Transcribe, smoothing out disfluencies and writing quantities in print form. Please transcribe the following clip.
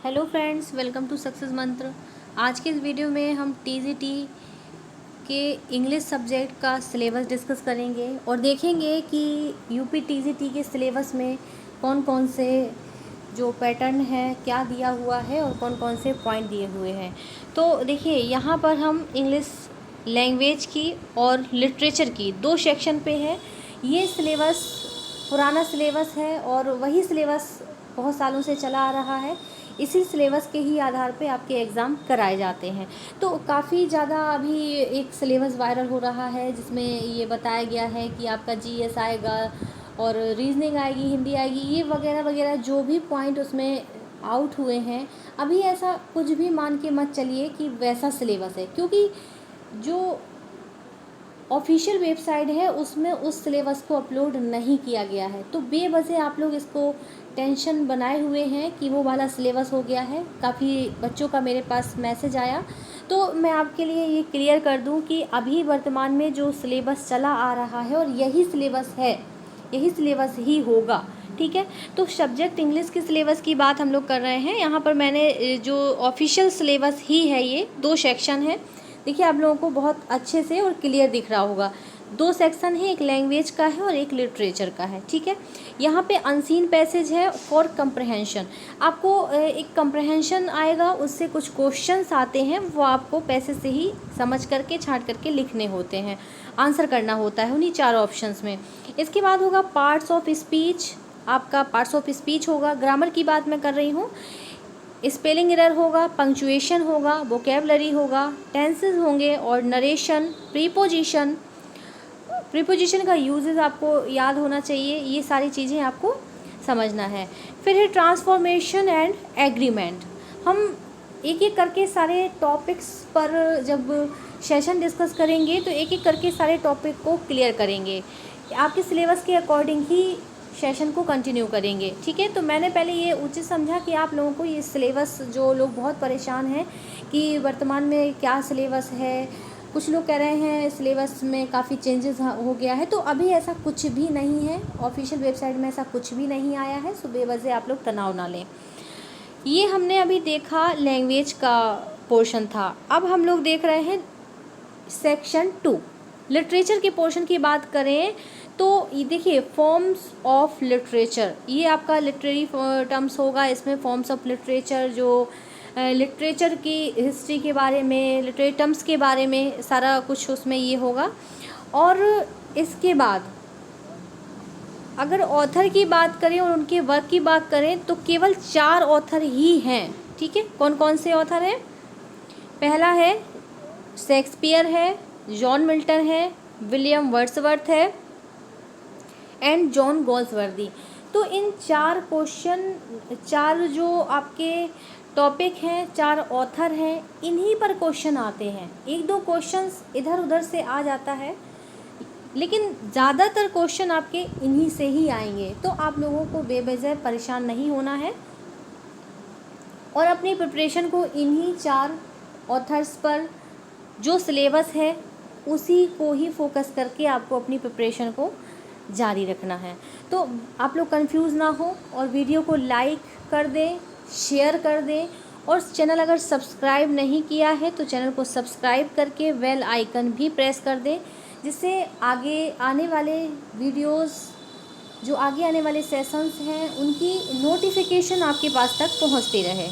Hello friends, welcome to success Mantra. आज के इस वीडियो में हम टीजीटी के इंग्लिश सब्जेक्ट का सिलेबस डिस्कस करेंगे और देखेंगे कि यूपी टीजीटी के सिलेबस में कौन कौन से जो पैटर्न है क्या दिया हुआ है और कौन कौन से पॉइंट दिए हुए हैं। तो देखिए, यहाँ पर हम इंग्लिश लैंग्वेज की और लिटरेचर की दो सेक्शन पे है। ये सिलेबस पुराना सिलेबस है और वही सिलेबस बहुत सालों से चला आ रहा है। इसी सिलेबस के ही आधार पे आपके एग्ज़ाम कराए जाते हैं। तो काफ़ी ज़्यादा अभी एक सिलेबस वायरल हो रहा है जिसमें ये बताया गया है कि आपका जीएस आएगा और रीजनिंग आएगी, हिंदी आएगी, ये वगैरह वगैरह जो भी पॉइंट उसमें आउट हुए हैं। अभी ऐसा कुछ भी मान के मत चलिए कि वैसा सिलेबस है, क्योंकि जो ऑफिशियल वेबसाइट है उसमें उस सिलेबस को अपलोड नहीं किया गया है। तो बेवजह आप लोग इसको टेंशन बनाए हुए हैं कि वो वाला सिलेबस हो गया है। काफ़ी बच्चों का मेरे पास मैसेज आया, तो मैं आपके लिए ये क्लियर कर दूं कि अभी वर्तमान में जो सिलेबस चला आ रहा है और यही सिलेबस है, यही सिलेबस ही होगा। ठीक है, तो सब्जेक्ट इंग्लिश के सिलेबस की बात हम लोग कर रहे हैं। यहाँ पर मैंने जो ऑफिशियल सिलेबस ही है, ये दो सेक्शन है। देखिए, आप लोगों को बहुत अच्छे से और क्लियर दिख रहा होगा। दो सेक्शन है, एक लैंग्वेज का है और एक लिटरेचर का है। ठीक है, यहाँ पे अनसीन पैसेज है फॉर कंप्रहेंशन। आपको एक कंप्रहेंशन आएगा, उससे कुछ क्वेश्चंस आते हैं, वो आपको पैसेज से ही समझ करके छांट करके लिखने होते हैं, आंसर करना होता है उन्हीं चार ऑप्शंस में। इसके बाद होगा पार्ट्स ऑफ स्पीच। आपका पार्ट्स ऑफ स्पीच होगा, ग्रामर की बात मैं कर रही हूँ। स्पेलिंग एरर होगा, पंक्चुएशन होगा, वोकेबलरी होगा, टेंसेस होंगे और नरेशन, प्रीपोजिशन। प्रीपोजिशन का यूजेस आपको याद होना चाहिए, ये सारी चीज़ें आपको समझना है। फिर है ट्रांसफॉर्मेशन एंड एग्रीमेंट। हम एक एक करके सारे टॉपिक्स पर जब सेशन डिस्कस करेंगे तो एक एक करके सारे टॉपिक को क्लियर करेंगे। आपके सिलेबस के अकॉर्डिंग ही सेशन को कंटिन्यू करेंगे। ठीक है, तो मैंने पहले ये उचित समझा कि आप लोगों को ये सिलेबस, जो लोग बहुत परेशान हैं कि वर्तमान में क्या सिलेबस है, कुछ लोग कह रहे हैं सिलेबस में काफ़ी चेंजेस हो गया है, तो अभी ऐसा कुछ भी नहीं है। ऑफिशियल वेबसाइट में ऐसा कुछ भी नहीं आया है, सो बेवजह आप लोग तनाव ना लें। ये हमने अभी देखा लैंग्वेज का पोर्शन था। अब हम लोग देख रहे हैं सेक्शन 2। लिटरेचर के पोर्शन की बात करें तो ये देखिए, फॉर्म्स ऑफ लिटरेचर, ये आपका लिटरेरी टर्म्स होगा। इसमें फॉर्म्स ऑफ लिटरेचर, जो लिटरेचर की हिस्ट्री के बारे में, लिटरेरी टर्म्स के बारे में सारा कुछ उसमें ये होगा। और इसके बाद अगर ऑथर की बात करें और उनके वर्क की बात करें तो केवल 4 ऑथर ही हैं। ठीक है, कौन कौन से ऑथर हैं? पहला है शेक्सपियर है, जॉन मिल्टन है, विलियम वर्ड्सवर्थ है एंड जॉन गोल्सवर्दी। तो इन 4 जो आपके टॉपिक हैं, 4 ऑथर हैं, इन्हीं पर क्वेश्चन आते हैं। एक दो क्वेश्चंस इधर उधर से आ जाता है, लेकिन ज़्यादातर क्वेश्चन आपके इन्हीं से ही आएंगे। तो आप लोगों को बेवजह परेशान नहीं होना है और अपनी प्रिपरेशन को इन्हीं 4 ऑथर्स पर, जो सिलेबस है उसी को ही फोकस करके आपको अपनी प्रिपरेशन को जारी रखना है। तो आप लोग कंफ्यूज ना हो और वीडियो को लाइक कर दें, शेयर कर दें और चैनल अगर सब्सक्राइब नहीं किया है तो चैनल को सब्सक्राइब करके बेल आइकन भी प्रेस कर दें, जिससे आगे आने वाले वीडियोस, जो आगे आने वाले सेशंस हैं, उनकी नोटिफिकेशन आपके पास तक पहुंचती रहे।